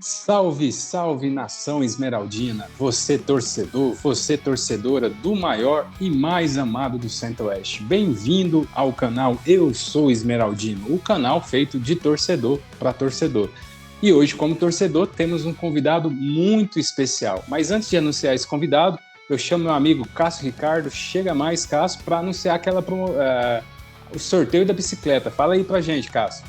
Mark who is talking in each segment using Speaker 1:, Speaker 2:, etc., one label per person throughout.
Speaker 1: Salve, salve nação esmeraldina, você torcedor, você torcedora do maior e mais amado do Centro-Oeste. Bem-vindo ao canal Eu Sou Esmeraldino, o canal feito de torcedor para torcedor. E hoje, como torcedor, temos um convidado muito especial. Mas antes de anunciar esse convidado, eu chamo meu amigo Cássio Ricardo. Chega mais, Cássio, para anunciar o sorteio da bicicleta. Fala aí pra gente, Cássio.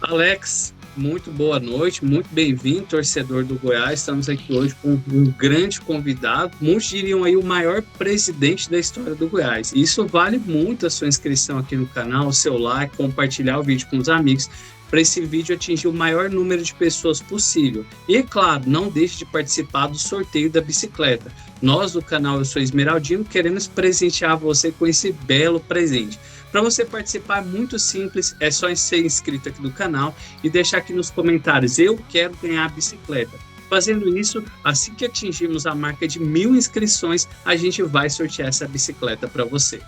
Speaker 2: Alex, muito boa noite, muito bem-vindo, torcedor do Goiás. Estamos aqui hoje com um grande convidado, muitos diriam aí o maior presidente da história do Goiás. Isso vale muito a sua inscrição aqui no canal, o seu like, compartilhar o vídeo com os amigos, para esse vídeo atingir o maior número de pessoas possível. E, claro, não deixe de participar do sorteio da bicicleta. Nós, do canal Eu Sou Esmeraldino, queremos presentear você com esse belo presente. Para você participar é muito simples, é só ser inscrito aqui no canal e deixar aqui nos comentários, eu quero ganhar a bicicleta. Fazendo isso, assim que atingirmos a marca de 1000 inscrições, a gente vai sortear essa bicicleta para você.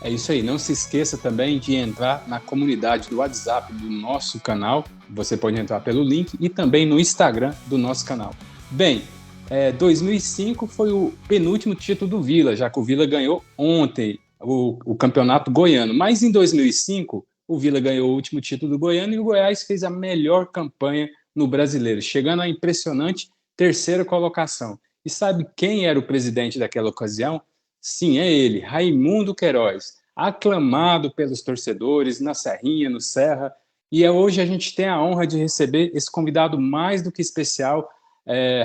Speaker 1: É isso aí, não se esqueça também de entrar na comunidade do WhatsApp do nosso canal, você pode entrar pelo link, e também no Instagram do nosso canal. Bem, 2005 foi o penúltimo título do Vila, já que o Vila ganhou ontem o campeonato goiano, mas em 2005 o Vila ganhou o último título do Goiano e o Goiás fez a melhor campanha no Brasileiro, chegando à impressionante terceira colocação. E sabe quem era o presidente daquela ocasião? Sim, é ele, Raimundo Queiroz, aclamado pelos torcedores na Serrinha, no Serra, e hoje a gente tem a honra de receber esse convidado mais do que especial,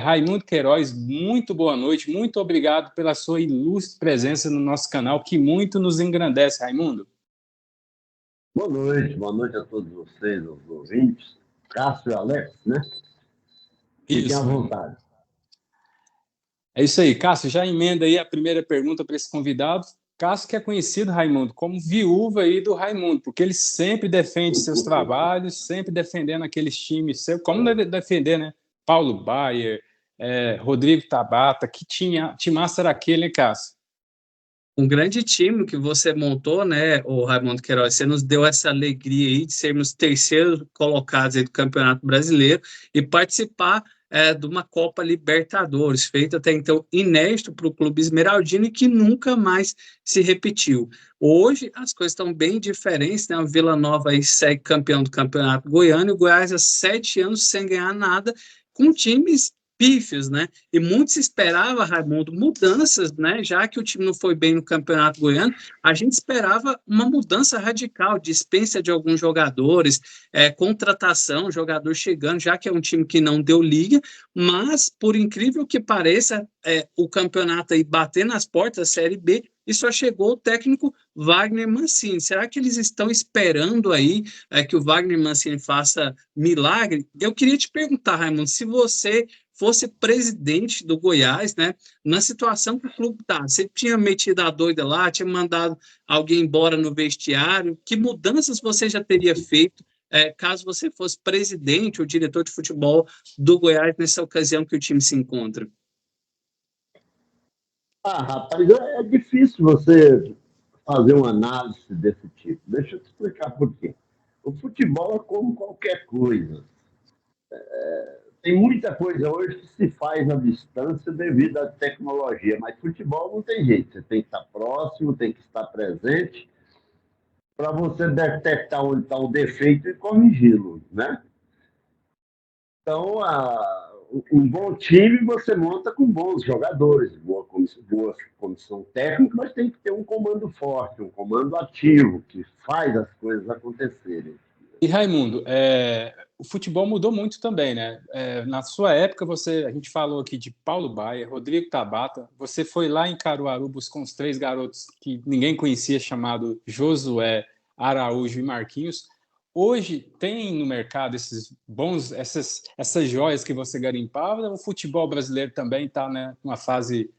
Speaker 1: Raimundo Queiroz. Muito boa noite, muito obrigado pela sua ilustre presença no nosso canal, que muito nos engrandece, Raimundo.
Speaker 3: Boa noite a todos vocês, os ouvintes, Cássio e Alex, né? Fiquem à vontade.
Speaker 1: É isso aí, Cássio, já emenda aí a primeira pergunta para esse convidado. Cássio, que é conhecido, Raimundo, como viúva aí do Raimundo, porque ele sempre defende seus trabalhos, sempre defendendo aqueles times, como deve defender, né? Paulo Baier, Rodrigo Tabata, que timaço era aquele, hein, Cássio?
Speaker 2: Um grande time que você montou, né, o Raimundo Queiroz, você nos deu essa alegria aí de sermos terceiros colocados aí do Campeonato Brasileiro e participar de uma Copa Libertadores, feito até então inédito para o clube esmeraldino e que nunca mais se repetiu. Hoje as coisas estão bem diferentes, né? O Vila Nova aí segue campeão do Campeonato Goiano e o Goiás há 7 anos sem ganhar nada, com times pífios, né? E muito se esperava, Raimundo, mudanças, né? Já que o time não foi bem no Campeonato Goiano, a gente esperava uma mudança radical, dispensa de alguns jogadores, contratação, jogador chegando, já que é um time que não deu liga, mas, por incrível que pareça, o campeonato aí bater nas portas da Série B, e só chegou o técnico Wagner Mancini. Será que eles estão esperando aí que o Wagner Mancini faça milagre? Eu queria te perguntar, Raimundo, se você fosse presidente do Goiás, né, na situação que o clube está, você tinha metido a doida lá, tinha mandado alguém embora no vestiário, que mudanças você já teria feito caso você fosse presidente ou diretor de futebol do Goiás nessa ocasião que o time se encontra?
Speaker 3: Rapaz, é difícil você fazer uma análise desse tipo. Deixa eu te explicar por quê. O futebol é como qualquer coisa. Tem muita coisa hoje que se faz à distância devido à tecnologia, mas futebol não tem jeito. Você tem que estar próximo, tem que estar presente para você detectar onde está o defeito e corrigi-lo, né? Então, um bom time você monta com bons jogadores, boa comissão técnica, mas tem que ter um comando forte, um comando ativo, que faz as coisas acontecerem.
Speaker 1: E, Raimundo, o futebol mudou muito também, né? Na sua época, a gente falou aqui de Paulo Baier, Rodrigo Tabata, você foi lá em Caruaru buscar uns 3 garotos que ninguém conhecia, chamado Josué, Araújo e Marquinhos. Hoje tem no mercado essas joias que você garimpava, ou o futebol brasileiro também está, né, numa fase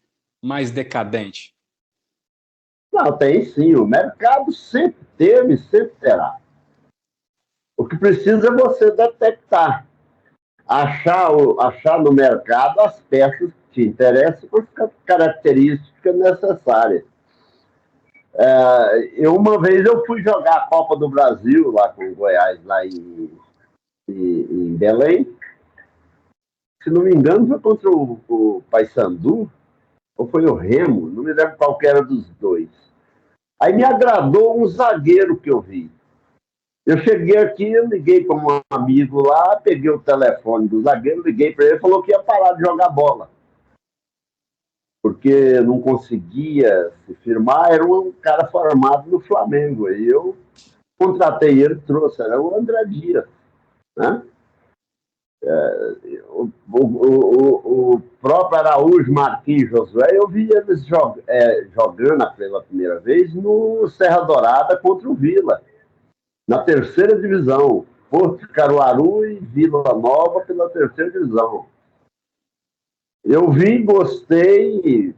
Speaker 1: mais decadente?
Speaker 3: Não, tem sim. O mercado sempre teve e sempre terá. O que precisa é você detectar, achar no mercado as peças que te interessam com as características necessárias. Uma vez eu fui jogar a Copa do Brasil lá com o Goiás, lá em Belém. Se não me engano, foi contra o Paysandu, ou foi o Remo, não me lembro qual que era dos dois. Aí me agradou um zagueiro que eu vi. Eu cheguei aqui, eu liguei para um amigo lá, peguei o telefone do zagueiro, liguei para ele, falou que ia parar de jogar bola. Porque não conseguia se firmar, era um cara formado no Flamengo. E eu contratei ele, trouxe, era o André Dias, né? O próprio Araújo, Marquinhos, Josué, eu vi eles jogando pela primeira vez no Serra Dourada contra o Vila, na terceira divisão. Porto Caruaru e Vila Nova pela terceira divisão. Eu vi, gostei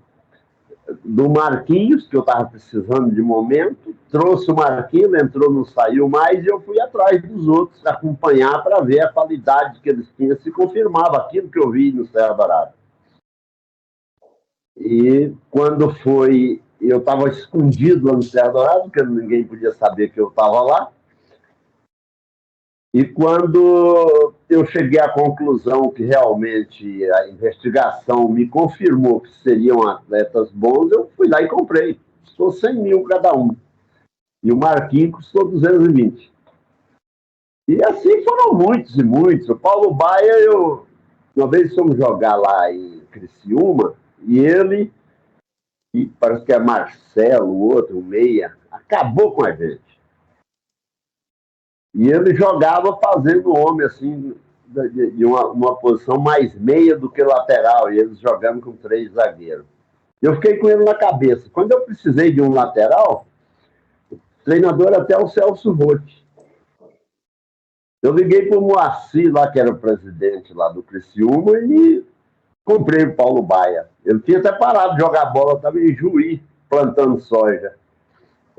Speaker 3: do Marquinhos, que eu estava precisando de momento, trouxe o Marquinhos, ele entrou, não saiu mais, e eu fui atrás dos outros, acompanhar para ver a qualidade que eles tinham, se confirmava aquilo que eu vi no Serra Dourada. E quando foi, eu estava escondido lá no Serra Dourada, porque ninguém podia saber que eu estava lá, e quando eu cheguei à conclusão que realmente a investigação me confirmou que seriam atletas bons, eu fui lá e comprei. Custou 100 mil cada um. E o Marquinhos custou 220. E assim foram muitos e muitos. O Paulo Baia, uma vez fomos jogar lá em Criciúma, e ele, e parece que é Marcelo, o outro, o Meia, acabou com a gente. E ele jogava fazendo homem, assim, de uma posição mais meia do que lateral, e eles jogando com 3 zagueiros. Eu fiquei com ele na cabeça. Quando eu precisei de um lateral, o treinador era até o Celso Rotti. Eu liguei para o Moacir, lá, que era o presidente lá do Criciúma, e comprei o Paulo Baia. Ele tinha até parado de jogar bola, estava em Juí, plantando soja.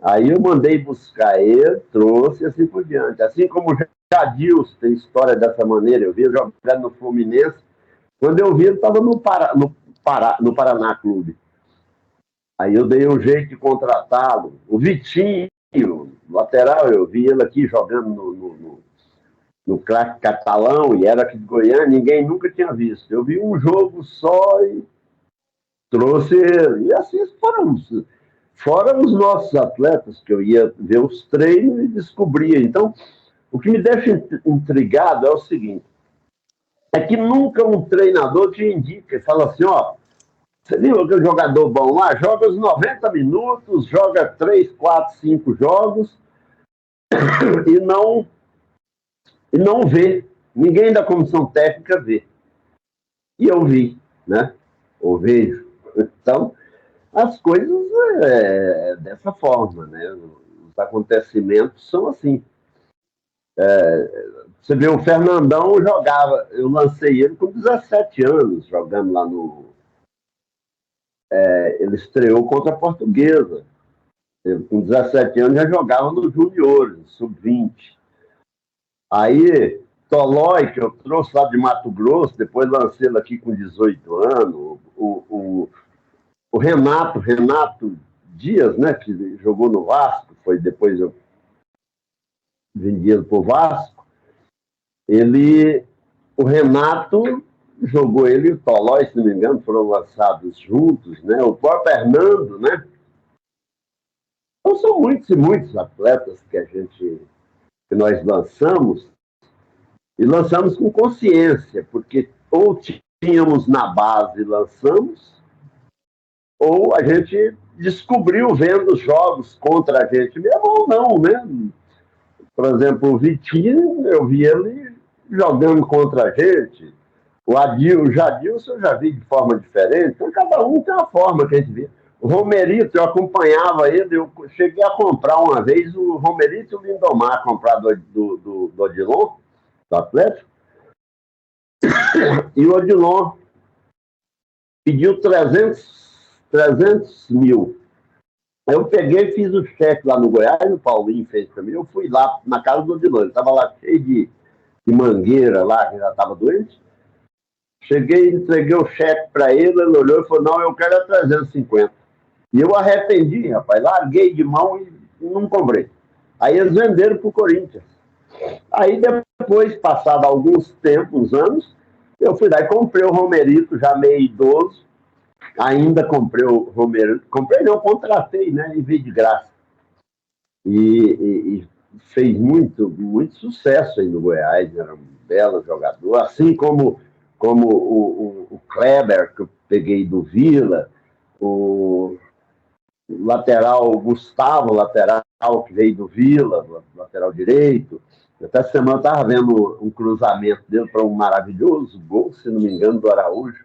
Speaker 3: Aí eu mandei buscar ele, trouxe e assim por diante. Assim como o Jadilson tem história dessa maneira, eu vi ele jogando no Fluminense. Quando eu vi, ele estava no Paraná Clube. Aí eu dei um jeito de contratá-lo. O Vitinho, lateral, eu vi ele aqui jogando no craque catalão, e era aqui de Goiânia, ninguém nunca tinha visto. Eu vi um jogo só e trouxe ele. E assim foram. Fora os nossos atletas, que eu ia ver os treinos e descobria. Então, o que me deixa intrigado é o seguinte, é que nunca um treinador te indica e fala assim, ó, você viu aquele jogador bom lá? Joga os 90 minutos, joga 3, 4, 5 jogos e não vê. Ninguém da comissão técnica vê. E eu vi, né? Ou vejo. Então, as coisas dessa forma, né? Os acontecimentos são assim. Você vê, o Fernandão jogava, eu lancei ele com 17 anos, jogando lá no... ele estreou contra a Portuguesa. Ele, com 17 anos, já jogava no Juniores, sub-20. Aí, Tolói, que eu trouxe lá de Mato Grosso, depois lancei ele aqui com 18 anos. O Renato Dias, né, que jogou no Vasco, foi depois eu vendi ele para o Vasco. O Renato jogou ele e o Tolói, se não me engano, foram lançados juntos, né? O próprio Hernando, né? Então são muitos e muitos atletas que nós lançamos, e lançamos com consciência, porque ou tínhamos na base e lançamos, ou a gente descobriu vendo os jogos contra a gente mesmo, ou não, né? Por exemplo, o Vitinho, eu vi ele jogando contra a gente. O Jadilson eu já vi de forma diferente. Então, cada um tem uma forma que a gente vê. O Romerito, eu acompanhava ele, eu cheguei a comprar uma vez o Romerito e o Lindomar, comprar do Odilon, do Atlético. E o Odilon pediu 300 mil. Eu peguei e fiz o cheque lá no Goiás, o Paulinho fez para mim. Eu fui lá na casa do Odilon, ele estava lá cheio de mangueira lá, que já estava doente. Cheguei, entreguei o cheque para ele, ele olhou e falou, não, eu quero 350. E eu arrependi, rapaz, larguei de mão e não comprei. Aí eles venderam para o Corinthians. Aí depois, passado alguns tempos, uns anos, eu fui lá e comprei o Romerito, já meio idoso. Ainda comprei o Romerito. Comprei não, contratei, né? E veio de graça. E fez muito sucesso aí no Goiás. Era um belo jogador. Assim como o Kleber, que eu peguei do Vila, o lateral Gustavo, lateral que veio do Vila, lateral direito. Até semana eu estava vendo um cruzamento dele para um maravilhoso gol, se não me engano, do Araújo.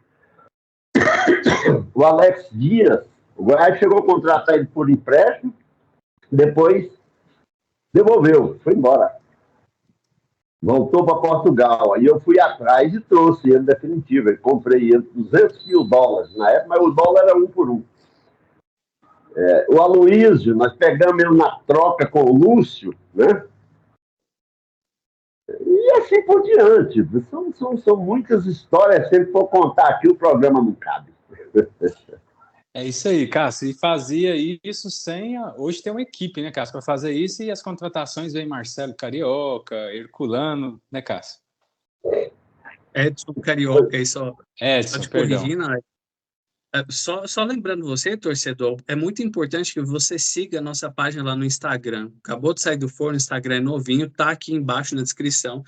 Speaker 3: O Alex Dias, o Goiás chegou a contratar ele por empréstimo, depois devolveu, foi embora. Voltou para Portugal. Aí eu fui atrás e trouxe ele definitivo. Eu comprei ele $200 mil na época, mas o dólar era 1 por 1. O Aloísio, nós pegamos ele na troca com o Lúcio, né? E assim por diante. São muitas histórias. Se ele for contar aqui, o programa não cabe.
Speaker 1: É isso aí, Cássio. E fazia isso sem. Hoje tem uma equipe, né, Cássio, para fazer isso, e as contratações vem Marcelo Carioca, Herculano, né, Cássio?
Speaker 2: Edson Carioca, aí só
Speaker 1: Edson,
Speaker 2: te
Speaker 1: perdão.
Speaker 2: corrigindo, só lembrando você, torcedor, é muito importante que você siga a nossa página lá no Instagram. Acabou de sair do forno, o Instagram é novinho, tá aqui embaixo na descrição.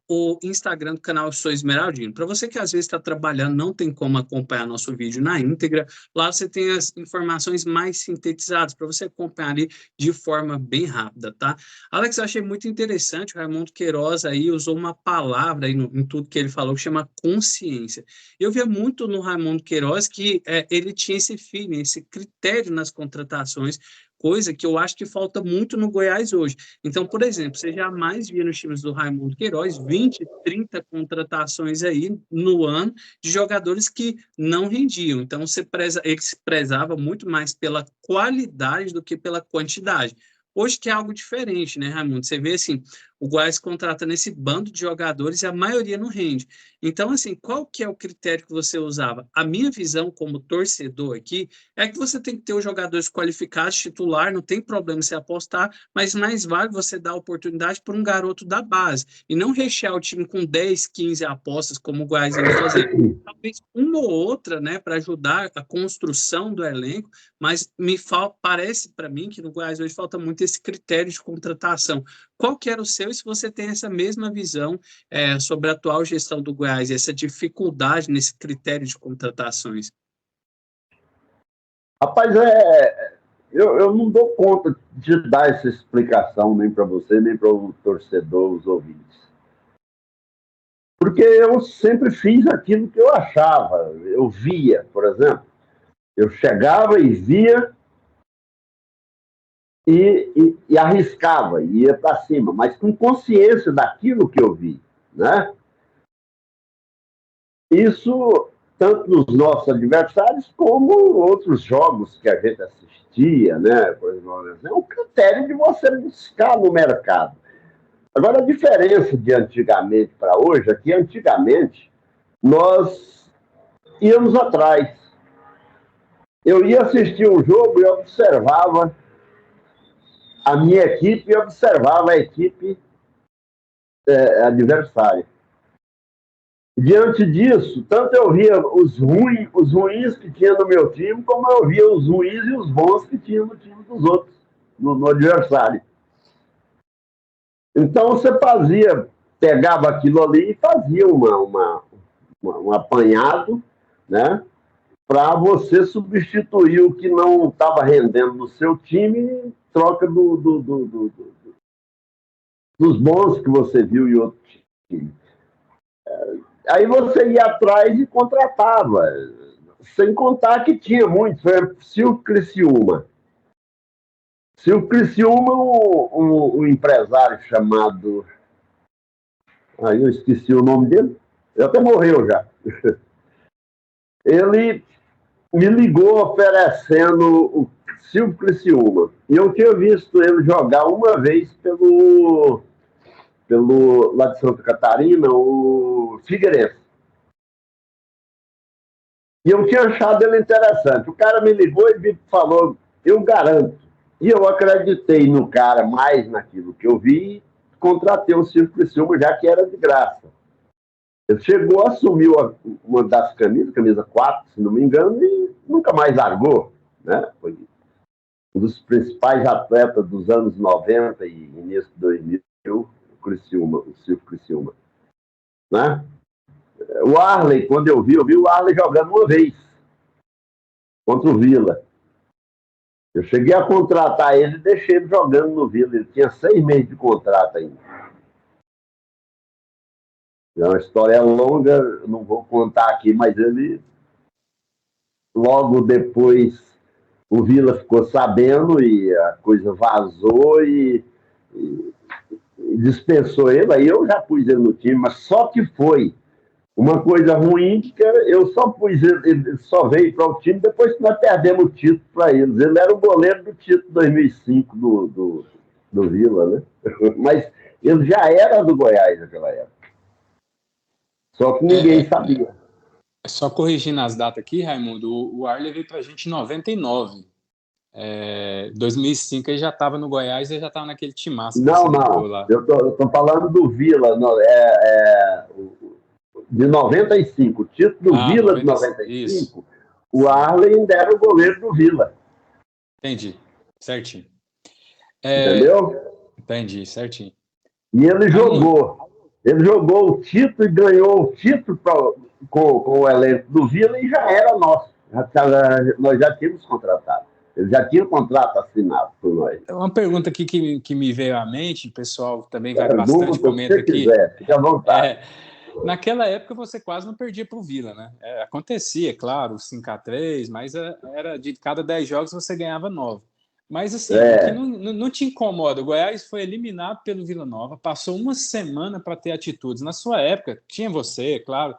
Speaker 2: O Instagram do canal Sou Esmeraldino. Para você que às vezes está trabalhando, não tem como acompanhar nosso vídeo na íntegra, lá você tem as informações mais sintetizadas para você acompanhar ali de forma bem rápida, tá? Alex, eu achei muito interessante, o Raimundo Queiroz aí usou uma palavra aí em tudo que ele falou que chama consciência. Eu via muito no Raimundo Queiroz que ele tinha esse feeling, esse critério nas contratações, coisa que eu acho que falta muito no Goiás hoje. Então, por exemplo, você jamais via nos times do Raimundo Queiroz 20, 30 contratações aí no ano de jogadores que não rendiam. Então, ele se prezava muito mais pela qualidade do que pela quantidade. Hoje que é algo diferente, né, Raimundo? Você vê assim, o Goiás contratando esse bando de jogadores e a maioria não rende. Então, assim, qual que é o critério que você usava? A minha visão como torcedor aqui é que você tem que ter os jogadores qualificados, titular, não tem problema você apostar, mas mais vale você dar oportunidade para um garoto da base e não rechear o time com 10, 15 apostas, como o Goiás vem fazendo. Talvez uma ou outra, né, para ajudar a construção do elenco, mas parece para mim que no Goiás hoje falta muito esse critério de contratação. Qual que era o seu e se você tem essa mesma visão sobre a atual gestão do Goiás e essa dificuldade nesse critério de contratações?
Speaker 3: Rapaz, eu não dou conta de dar essa explicação nem para você, nem para o torcedor, os ouvintes. Porque eu sempre fiz aquilo que eu achava. Eu via, por exemplo, eu chegava e via e arriscava, ia para cima, mas com consciência daquilo que eu vi, né? Isso tanto nos nossos adversários como outros jogos que a gente assistia, né? Por exemplo, é um critério de você buscar no mercado. Agora, a diferença de antigamente para hoje é que antigamente nós íamos atrás. Eu ia assistir um jogo e observava a minha equipe e observava a equipe adversária. Diante disso, tanto eu via os ruins que tinha no meu time, como eu via os ruins e os bons que tinha no time dos outros, no adversário. Então você pegava aquilo ali e fazia um apanhado, né, para você substituir o que não estava rendendo no seu time em troca dos bons que você viu em outro time. Aí você ia atrás e contratava, sem contar que tinha muitos. Por exemplo, se o Criciúma, um empresário chamado... Aí eu esqueci o nome dele, ele até morreu já. Ele me ligou oferecendo o Silvio Criciúma. E eu tinha visto ele jogar uma vez pelo lá de Santa Catarina, o Figueirense. E eu tinha achado ele interessante. O cara me ligou e falou, eu garanto. E eu acreditei no cara mais naquilo que eu vi e contratei o Ciro Criciúma, já que era de graça. Ele chegou, assumiu uma das camisas, camisa 4, se não me engano, e nunca mais largou. Né? Foi um dos principais atletas dos anos 90 e início de 2000, o Ciro Criciúma. Né? O Arley, quando eu vi o Arley jogando uma vez contra o Vila. Eu cheguei a contratar ele e deixei ele jogando no Vila. Ele tinha 6 meses de contrato ainda. É uma história longa, eu não vou contar aqui, mas ele, logo depois, o Vila ficou sabendo e a coisa vazou e dispensou ele. Aí eu já pus ele no time, mas só que foi uma coisa ruim, que eu só pus ele só veio para o time depois que nós perdemos o título para eles. Ele era o goleiro do título 2005 do Vila, né? Mas ele já era do Goiás naquela época. Só que ninguém sabia.
Speaker 1: Só corrigindo as datas aqui, Raimundo, o Arley veio para a gente em 99. 2005 ele já estava no Goiás e já estava naquele timaço.
Speaker 3: Não. Lá. Eu tô falando do Vila. De 95. O título do Vila 95, de 95, isso. O Arley ainda era o goleiro do Vila.
Speaker 1: Entendi. Certinho.
Speaker 3: Entendeu?
Speaker 1: Entendi, certinho.
Speaker 3: E ele jogou. Ele jogou o título e ganhou o título com o elenco do Vila e já era nosso. Nós já tínhamos contratado. Ele já tinha contrato assinado por nós.
Speaker 1: Uma pergunta aqui que me veio à mente, o pessoal também vai bastante, comenta aqui.
Speaker 3: Quiser, fica à vontade.
Speaker 1: Naquela época você quase não perdia para o Vila, né? Acontecia, claro, 5-3, mas era de cada 10 jogos você ganhava 9. Mas assim, que não te incomoda. O Goiás foi eliminado pelo Vila Nova, passou uma semana para ter atitudes. Na sua época, tinha você, claro.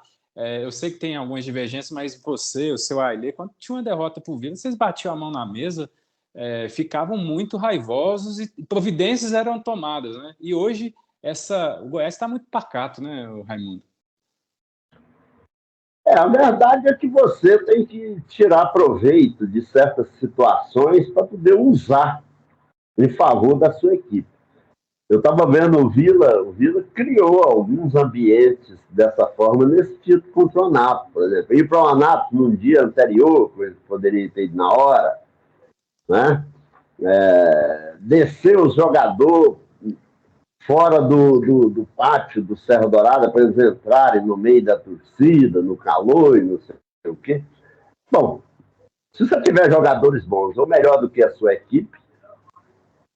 Speaker 1: Eu sei que tem algumas divergências, mas você, o seu Ailê, quando tinha uma derrota para o Vila, vocês batiam a mão na mesa, ficavam muito raivosos e providências eram tomadas, né? E hoje o Goiás está muito pacato, né, Raimundo?
Speaker 3: A verdade é que você tem que tirar proveito de certas situações para poder usar em favor da sua equipe. Eu estava vendo o Vila criou alguns ambientes dessa forma nesse título contra o Anápolis, por exemplo. Ir para o Anápolis num dia anterior, poderia ter ido na hora, né? Descer os jogadores fora do pátio do Serra Dourada para eles entrarem no meio da torcida, no calor e não sei o quê. Bom, se você tiver jogadores bons ou melhor do que a sua equipe,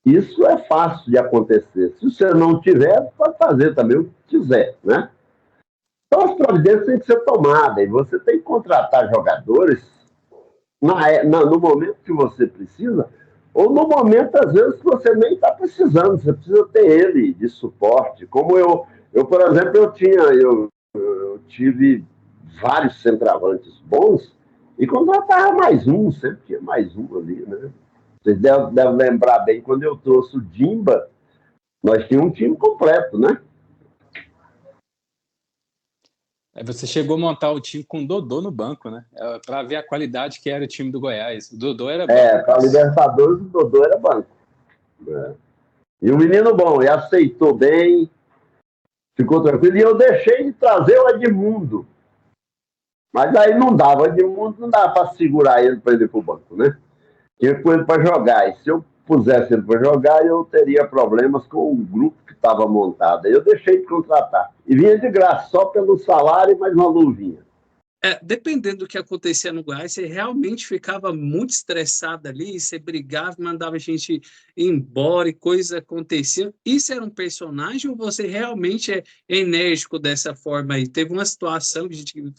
Speaker 3: isso é fácil de acontecer. Se você não tiver, pode fazer também o que quiser, né? Então as providências têm que ser tomadas e você tem que contratar jogadores no momento que você precisa ou no momento, às vezes, que você nem está precisando. Você precisa ter ele de suporte. Como eu por exemplo, eu tive vários centroavantes bons e contratava mais um, sempre tinha mais um ali, né? Vocês devem lembrar bem, quando eu trouxe o Dimba, nós tínhamos um time completo, né?
Speaker 1: Você chegou a montar o time com o Dodô no banco, né? Para ver a qualidade que era o time do Goiás. O Dodô era banco.
Speaker 3: Para a Libertadores, o Dodô era banco. E o menino bom, e aceitou bem, ficou tranquilo. E eu deixei de trazer o Edmundo. Mas aí não dava. O Edmundo não dava para segurar ele para ele ir para o banco, né? Tinha com ele para jogar. E se eu pusesse ele para jogar, eu teria problemas com o grupo que estava montado. Aí eu deixei de contratar. E vinha de graça, só pelo salário e mais uma luvinha.
Speaker 2: Dependendo do que acontecia no Goiás, você realmente ficava muito estressado ali, você brigava, mandava a gente ir embora e coisas aconteciam. Isso era um personagem ou você realmente é enérgico dessa forma aí? Teve uma situação,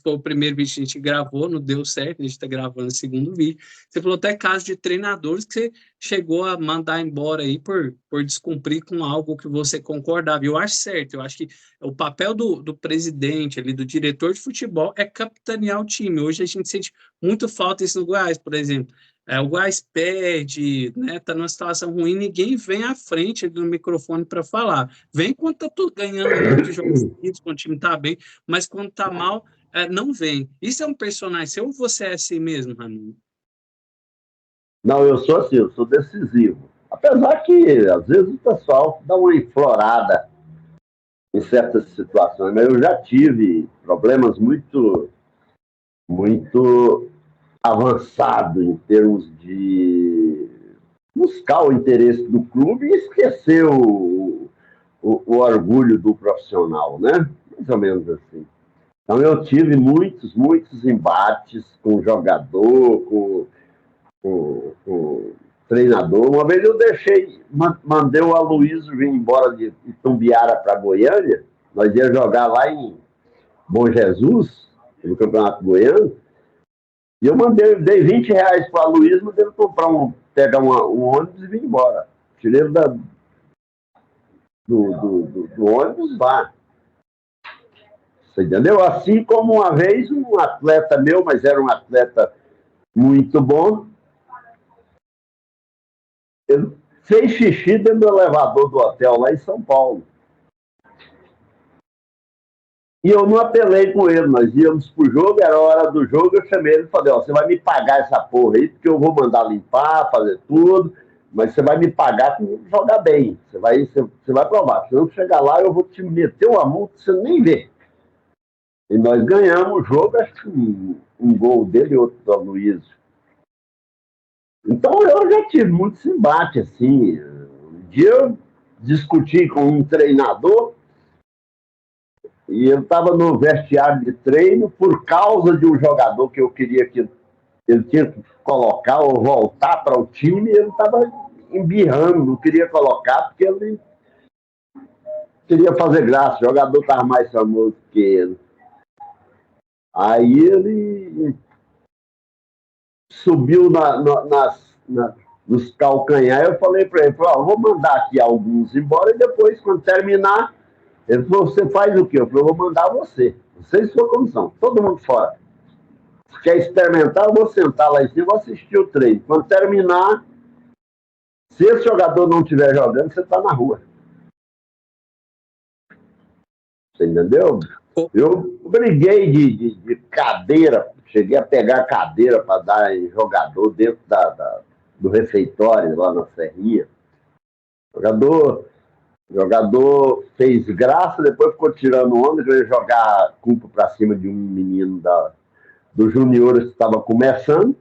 Speaker 2: foi o primeiro vídeo que a gente gravou, não deu certo, a gente está gravando o segundo vídeo. Você falou até caso de treinadores que você chegou a mandar embora aí por descumprir com algo que você concordava. Eu acho certo, eu acho que o papel do presidente, ali, do diretor de futebol é capitanear o time. Hoje a gente sente muito falta isso no Goiás, por exemplo. O Goiás perde, né, tá numa situação ruim, ninguém vem à frente do microfone para falar. Vem quando tá tudo ganhando muitos jogos seguidos, quando o time tá bem, mas quando tá mal, não vem. Isso é um personagem seu ou você é assim mesmo, Raimundo?
Speaker 3: Não, eu sou assim, eu sou decisivo. Apesar que, às vezes, o pessoal dá uma enflorada em certas situações, mas eu já tive problemas muito avançados em termos de buscar o interesse do clube e esquecer o orgulho do profissional, né? Mais ou menos assim. Então, eu tive muitos embates com o jogador, com treinador. Uma vez eu mandei o Aloysio vir embora de Itumbiara para Goiânia. Nós ia jogar lá em Bom Jesus, no Campeonato Goiano. E eu dei R$ 20 para o Aloysio, mandei ele pegar um ônibus e vir embora. Tirei ele do ônibus lá. Você entendeu? Assim como uma vez um atleta meu, mas era um atleta muito bom, ele fez xixi dentro do elevador do hotel lá em São Paulo. E eu não apelei com ele, nós íamos pro jogo, era a hora do jogo, eu chamei ele e falei, você vai me pagar essa porra aí, porque eu vou mandar limpar, fazer tudo, mas você vai me pagar com jogar bem, você vai provar. Se eu chegar lá, eu vou te meter uma multa, você nem vê. E nós ganhamos o jogo, acho que um gol dele e outro do Luiz. Então eu já tive muitos embates, assim. Um dia eu discuti com um treinador e eu estava no vestiário de treino por causa de um jogador que eu queria que ele tinha que colocar ou voltar para o time, e ele estava embirrando, não queria colocar porque ele queria fazer graça, o jogador estava mais famoso que ele. Aí ele subiu nos calcanhares, eu falei para ele, eu vou mandar aqui alguns embora e depois, quando terminar, ele falou, você faz o quê? Eu falei, eu vou mandar você e sua comissão, todo mundo fora. Se quer experimentar, eu vou sentar lá em cima, vou assistir o treino. Quando terminar, se esse jogador não estiver jogando, você está na rua. Você entendeu? Eu briguei de cadeira, cheguei a pegar cadeira para dar em jogador dentro do refeitório, lá na Serrinha. Jogador fez graça, depois ficou tirando onda, que eu ia jogar culpa para cima de um menino do Juniores que estava começando,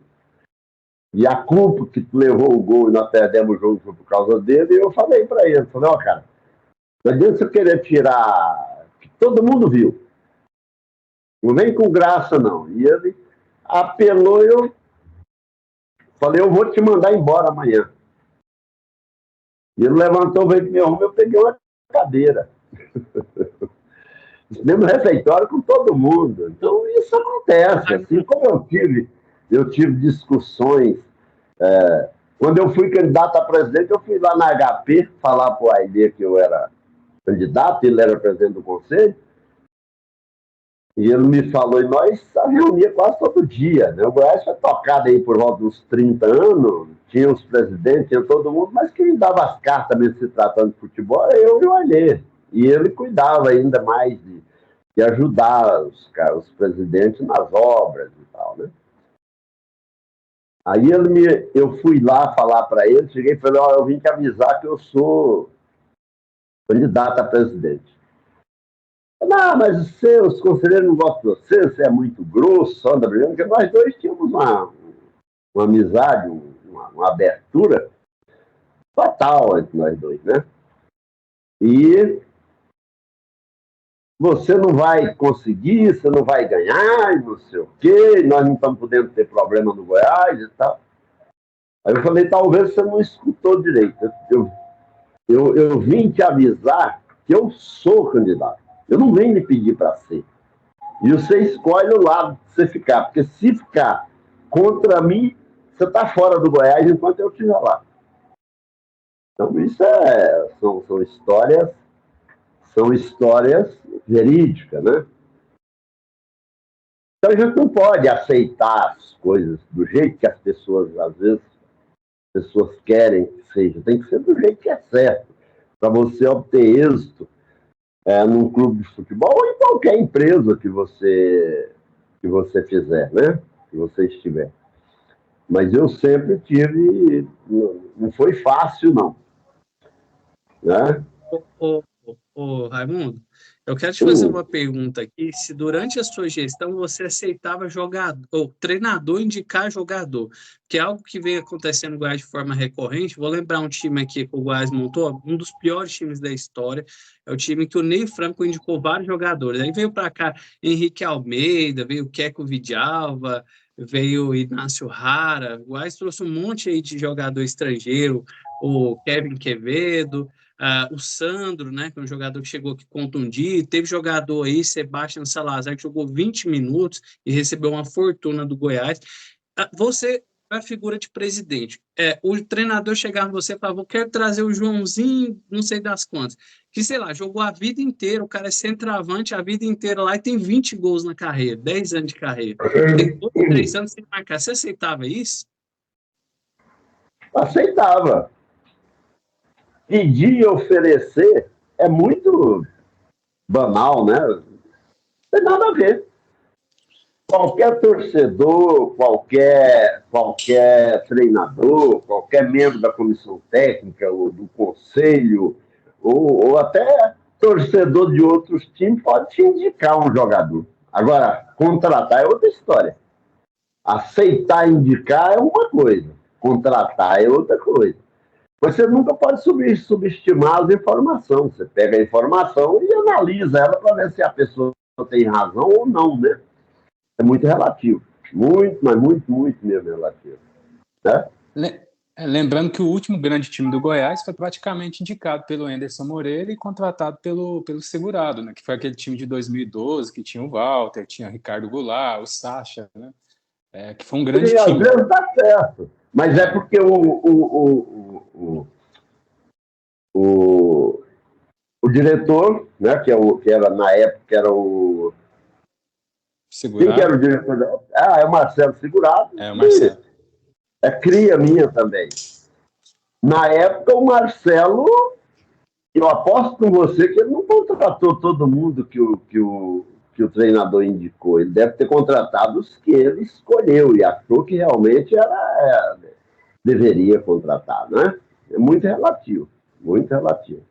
Speaker 3: e a culpa que levou o gol e nós perdemos o jogo foi por causa dele, e eu falei para ele, cara, não adianta você querer tirar, que todo mundo viu. Não vem com graça, não. E ele apelou, eu falei, eu vou te mandar embora amanhã. E ele levantou, veio pro meu rumo, eu peguei uma cadeira. Mesmo refeitório com todo mundo. Então, isso acontece. Assim como eu tive discussões. Quando eu fui candidato a presidente, eu fui lá na HP falar para o Aide que eu era candidato, ele era presidente do conselho. E ele me falou, e nós reunia quase todo dia, né? O Goiás foi tocado aí por volta dos 30 anos, tinha os presidentes, tinha todo mundo, mas quem dava as cartas mesmo se tratando de futebol era eu e o Alê. E ele cuidava ainda mais de ajudar os presidentes nas obras e tal, né? Aí eu fui lá falar para ele, cheguei e falei, eu vim te avisar que eu sou candidato a presidente. Não, mas os conselheiros não gostam de você é muito grosso, anda brigando, porque nós dois tínhamos uma amizade, uma abertura total entre nós dois, né? E você não vai conseguir, você não vai ganhar, e não sei o quê, nós não estamos podendo ter problema no Goiás e tal. Aí eu falei, talvez você não escutou direito. Eu vim te avisar que eu sou candidato. Eu não venho lhe pedir para ser. E você escolhe o lado que você ficar. Porque se ficar contra mim, você está fora do Goiás enquanto eu estiver lá. Então, isso são histórias verídicas, né? Então, a gente não pode aceitar as coisas do jeito que as pessoas, às vezes, querem que seja. Tem que ser do jeito que é certo, para você obter êxito num clube de futebol ou em qualquer empresa que você que você fizer, né? Que você estiver. Mas eu sempre tive, não foi fácil, não, né?
Speaker 2: Raimundo, eu quero te fazer
Speaker 3: Hum.
Speaker 2: uma pergunta aqui. Se durante a sua gestão você aceitava jogador, ou treinador indicar jogador, que é algo que vem acontecendo no Goiás de forma recorrente. Vou lembrar um time aqui que o Goiás montou, um dos piores times da história. É o time que o Ney Franco indicou vários jogadores. Aí veio para cá Henrique Almeida, veio Queco Vidalva, veio Inácio Rara. O Goiás trouxe um monte aí de jogador estrangeiro, o Kevin Quevedo. O Sandro, né, que é um jogador que chegou aqui contundido, teve jogador aí, Sebastião Salazar, que jogou 20 minutos e recebeu uma fortuna do Goiás. Você é a figura de presidente. O treinador chegava em você e falava, eu quero trazer o Joãozinho, não sei das quantas, que, sei lá, jogou a vida inteira, o cara é centroavante a vida inteira lá e tem 20 gols na carreira, 10 anos de carreira. Tem 2, 3 anos sem marcar. Você aceitava isso?
Speaker 3: Aceitava. Pedir e oferecer é muito banal, né? Não tem nada a ver. Qualquer torcedor, qualquer treinador, qualquer membro da comissão técnica, ou do conselho, ou até torcedor de outros times pode te indicar um jogador. Agora, contratar é outra história. Aceitar indicar é uma coisa, contratar é outra coisa. Você nunca pode subestimar as informações. Você pega a informação e analisa ela para ver se a pessoa tem razão ou não, né? É muito relativo. Muito, mas muito mesmo relativo. Né?
Speaker 1: Lembrando que o último grande time do Goiás foi praticamente indicado pelo Anderson Moreira e contratado pelo Segurado, né? Que foi aquele time de 2012, que tinha o Walter, tinha o Ricardo Goulart, o Sacha, né? Que foi um grande
Speaker 3: time.
Speaker 1: Às
Speaker 3: vezes dá certo, mas é porque o diretor, né, que era na época, era o...
Speaker 1: Segurado.
Speaker 3: Quem que era o diretor? É o Marcelo Segurado.
Speaker 1: É o Marcelo.
Speaker 3: É cria minha também. Na época, o Marcelo, eu aposto com você que ele não contratou todo mundo que o treinador indicou. Ele deve ter contratado os que ele escolheu e achou que realmente deveria contratar, né? É muito relativo, muito relativo.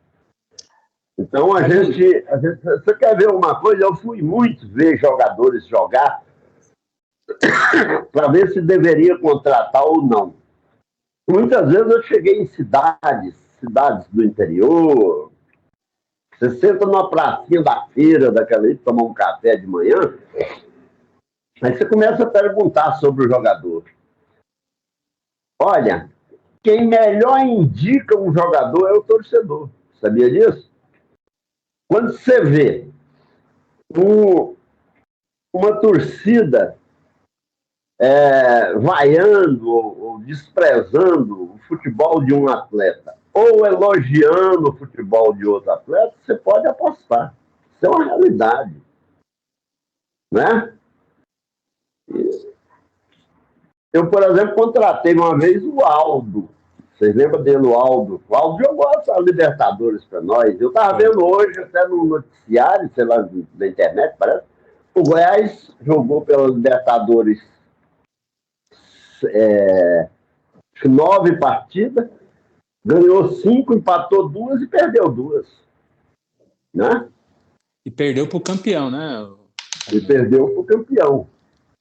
Speaker 3: Então, você quer ver uma coisa? Eu fui muito ver jogadores jogar para ver se deveria contratar ou não. Muitas vezes eu cheguei em cidades do interior, você senta numa pracinha da feira, daquela aí, tomar um café de manhã, aí você começa a perguntar sobre o jogador. Olha, quem melhor indica um jogador é o torcedor. Sabia disso? Quando você vê uma torcida vaiando ou desprezando o futebol de um atleta ou elogiando o futebol de outro atleta, você pode apostar. Isso é uma realidade. Né? Eu, por exemplo, contratei uma vez o Aldo. Vocês lembram dele, o Aldo? O Aldo jogou a Libertadores para nós. Eu estava vendo hoje, até no noticiário, sei lá, na internet, parece. O Goiás jogou pela Libertadores 9 partidas, ganhou 5, empatou 2 e perdeu 2. Né?
Speaker 1: E perdeu para o campeão, né?
Speaker 3: E perdeu para o campeão.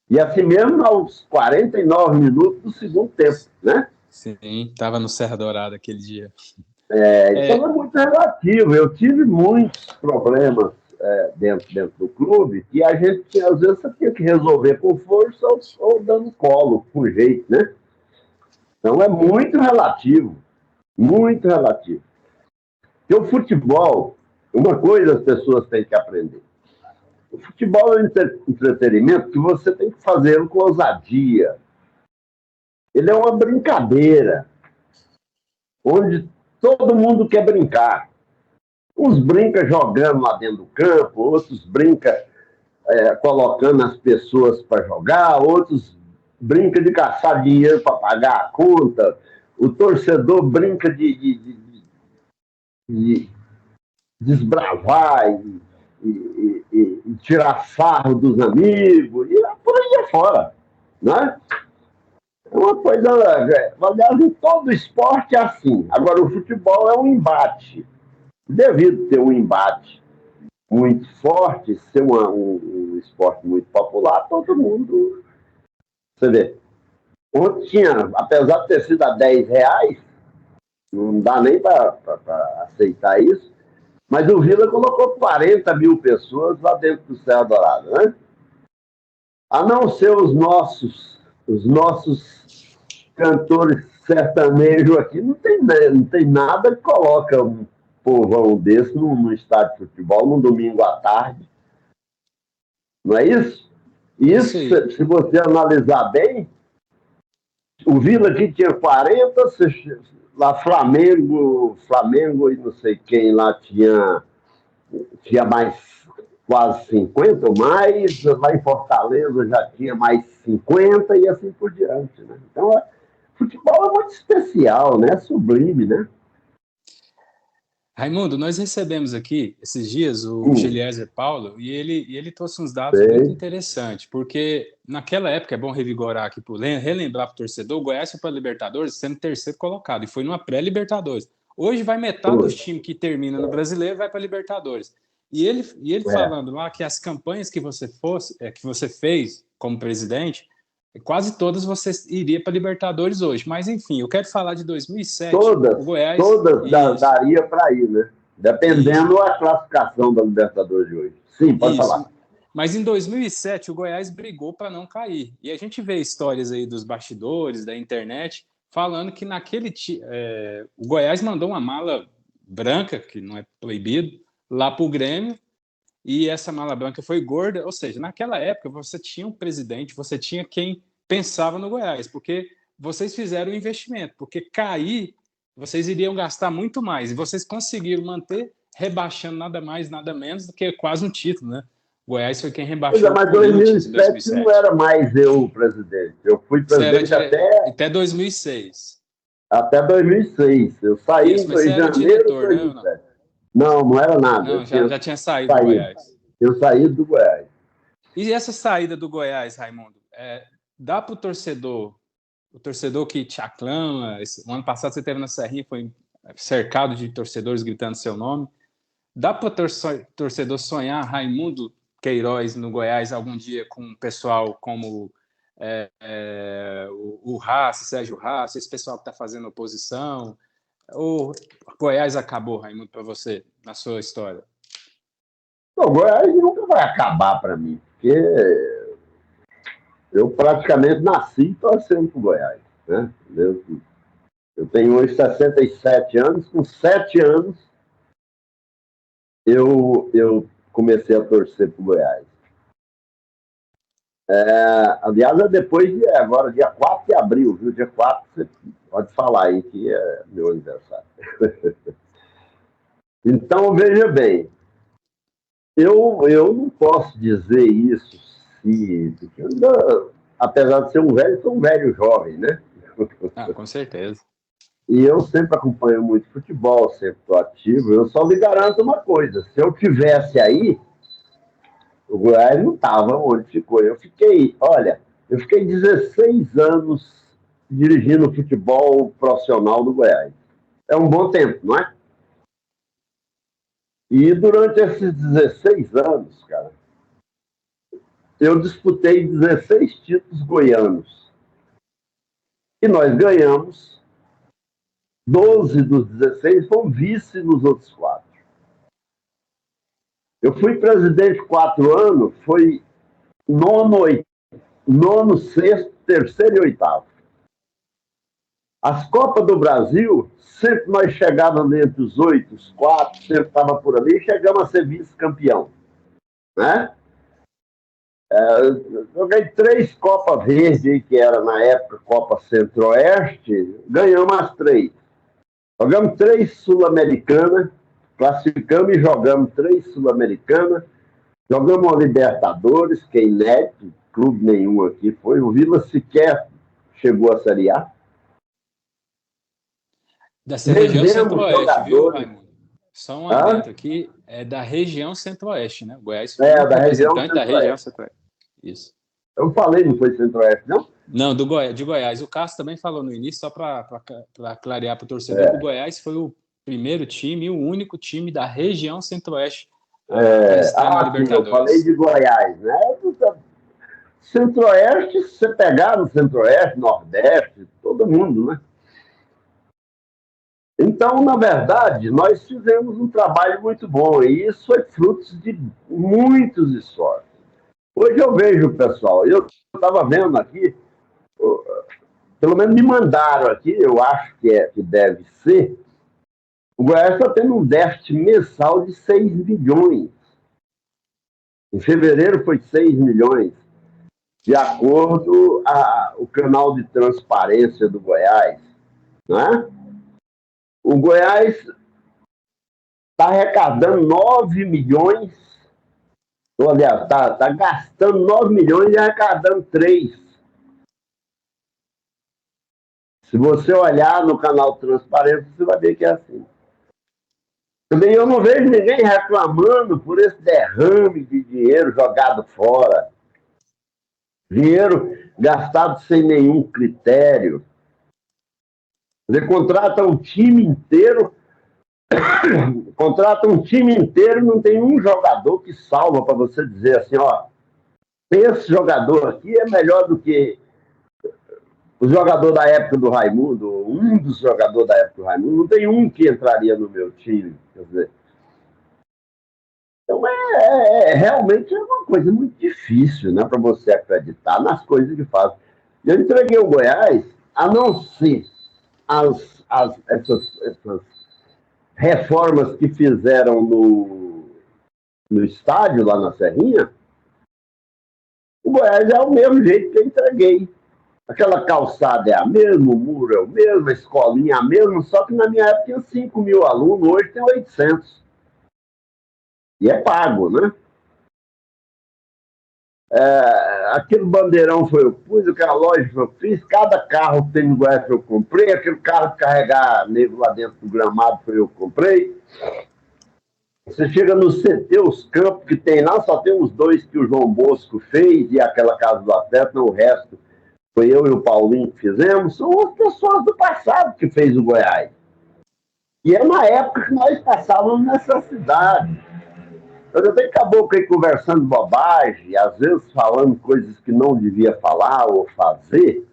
Speaker 3: E assim mesmo aos 49 minutos do segundo tempo, né?
Speaker 1: Sim, estava no Serra Dourada aquele dia.
Speaker 3: Então é muito relativo. Eu tive muitos problemas dentro do clube que a gente, às vezes, você tinha que resolver com força ou dando colo, com jeito, né? Então é muito relativo. Muito relativo. Porque o futebol, uma coisa as pessoas têm que aprender. O futebol é um entretenimento que você tem que fazer com ousadia. Ele é uma brincadeira, onde todo mundo quer brincar. Uns brincam jogando lá dentro do campo, outros brincam colocando as pessoas para jogar, outros brincam de caçar dinheiro para pagar a conta, o torcedor brinca de desbravar e tirar sarro dos amigos, e por aí afora, né? É uma coisa... Aliás, em todo esporte é assim. Agora, o futebol é um embate. Devido ter um embate muito forte, ser um esporte muito popular, todo mundo... Você vê, ontem tinha, apesar de ter sido a R$ 10, não dá nem para aceitar isso, mas o Vila colocou 40 mil pessoas lá dentro do Serra Dourada, né? A não ser os nossos cantores sertanejos aqui, não tem nada que coloca um povão desse no estádio de futebol, num domingo à tarde. Não é isso? E isso, se você analisar bem, o Vila aqui tinha 40, lá Flamengo e não sei quem lá tinha mais quase 50 ou mais, lá em Fortaleza já tinha mais 50 e assim por diante, né? Então, futebol é muito especial, né? Sublime, né?
Speaker 1: Raimundo, nós recebemos aqui, esses dias, o Geliezer Paulo, e ele trouxe uns dados muito interessantes, porque naquela época, é bom revigorar aqui, relembrar para o torcedor, o Goiás foi para a Libertadores sendo terceiro colocado, e foi numa pré-Libertadores. Hoje vai metade dos times que termina no Brasileiro vai para a Libertadores. E ele falando lá que as campanhas que você fez como presidente, quase todas você iria para Libertadores hoje. Mas, enfim, eu quero falar de 2007. O Goiás,
Speaker 3: todas daria para ir, né? Dependendo da classificação da Libertadores de hoje. Sim, pode falar.
Speaker 1: Mas em 2007, o Goiás brigou para não cair. E a gente vê histórias aí dos bastidores, da internet, falando que o Goiás mandou uma mala branca, que não é proibido, lá para o Grêmio, e essa mala branca foi gorda, ou seja, naquela época você tinha um presidente, você tinha quem pensava no Goiás, porque vocês fizeram um investimento, porque cair, vocês iriam gastar muito mais, e vocês conseguiram manter, rebaixando nada mais, nada menos do que quase um título, né? O Goiás foi quem rebaixou
Speaker 3: o Corinthians em 2007. Não era mais eu o presidente, eu fui presidente
Speaker 1: até 2006.
Speaker 3: Até 2006, eu saí em janeiro
Speaker 1: diretor,
Speaker 3: de 2007. Não era nada.
Speaker 1: Não, já tinha saído do Goiás.
Speaker 3: Eu saí do Goiás.
Speaker 1: E essa saída do Goiás, Raimundo, dá para o torcedor que te aclama, o ano passado você teve na Serrinha, foi cercado de torcedores gritando seu nome, dá para o torcedor sonhar Raimundo Queiroz no Goiás algum dia com um pessoal como o Haas, Sérgio Haas, esse pessoal que está fazendo oposição? Ou Goiás acabou, Raimundo, para você, na sua história?
Speaker 3: O Goiás nunca vai acabar para mim, porque eu praticamente nasci torcendo para o Goiás, né? Eu tenho hoje 67 anos, com 7 anos eu comecei a torcer para o Goiás. Aliás, depois agora, dia 4 de abril, viu? Dia 4, você pode falar aí que é meu aniversário. Então, veja bem, eu não posso dizer isso, porque apesar de ser um velho, sou um velho jovem, né?
Speaker 1: Com certeza.
Speaker 3: E eu sempre acompanho muito futebol, sempre estou ativo. Eu só lhe garanto uma coisa: se eu tivesse aí, o Goiás não estava onde ficou. Eu fiquei 16 anos dirigindo futebol profissional no Goiás. É um bom tempo, não é? E durante esses 16 anos, cara, eu disputei 16 títulos goianos. E nós ganhamos 12 dos 16, fomos vice nos outros 4. Eu fui presidente 4 anos, foi nono, sexto, terceiro e oitavo. As Copas do Brasil, sempre nós chegávamos entre os 8, os 4, sempre estava por ali, e chegamos a ser vice-campeão. Né? Joguei 3 Copas Verdes, que era na época Copa Centro-Oeste, ganhamos as 3. Jogamos 3 Sul-Americanas, classificamos e jogamos 3 Sul-Americanas, jogamos a Libertadores, que é inédito, clube nenhum aqui foi, o Vila sequer chegou à Série A.
Speaker 1: Dessa região Centro-Oeste, viu, Raimundo? Só um adendo aqui, é da região Centro-Oeste, né? O Goiás foi
Speaker 3: Da região
Speaker 1: representante da região Centro-Oeste. Isso.
Speaker 3: Eu falei, não foi Centro-Oeste, não?
Speaker 1: Não, de Goiás. O Cássio também falou no início, só para clarear para o torcedor, que o Goiás foi o primeiro time e o único time da região Centro-Oeste a estar na Libertadores.
Speaker 3: Eu falei de Goiás, né? Centro-Oeste, se você pegar no Centro-Oeste, Nordeste, todo mundo, né? Então, na verdade, nós fizemos um trabalho muito bom e isso foi fruto de muitos esforços. Hoje eu vejo, pessoal, eu estava vendo aqui, pelo menos me mandaram aqui, eu acho que deve ser, o Goiás está tendo um déficit mensal de 6 milhões. Em fevereiro foi 6 milhões, de acordo com o canal de transparência do Goiás. Né? O Goiás está arrecadando 9 milhões, aliás, está gastando 9 milhões e arrecadando 3. Se você olhar no canal de transparência, você vai ver que é assim. Também eu não vejo ninguém reclamando por esse derrame de dinheiro jogado fora. Dinheiro gastado sem nenhum critério. Você contrata um time inteiro, e não tem um jogador que salva para você dizer assim, ó, esse jogador aqui é melhor do que o jogador da época do Raimundo, um dos jogadores da época do Raimundo, não tem um que entraria no meu time. Quer dizer, então, realmente é uma coisa muito difícil, né, para você acreditar nas coisas que faz. Eu entreguei o Goiás, a não ser essas reformas que fizeram no estádio, lá na Serrinha, o Goiás é o mesmo jeito que eu entreguei. Aquela calçada é a mesma, o muro é o mesmo, a escolinha é a mesma, só que na minha época tinha 5 mil alunos, hoje tem 800. E é pago, né? Aquele bandeirão foi eu pus, aquela loja foi eu fiz, cada carro que tem no Goiás eu comprei, aquele carro de carregar nego lá dentro do gramado foi eu que comprei. Você chega no CT, os campos que tem lá, só tem os 2 que o João Bosco fez e aquela casa do atleta, o resto foi eu e o Paulinho que fizemos, são as pessoas do passado que fez o Goiás. E é na época que nós passávamos necessidade. Eu tenho caboclo aí conversando bobagem, às vezes falando coisas que não devia falar ou fazer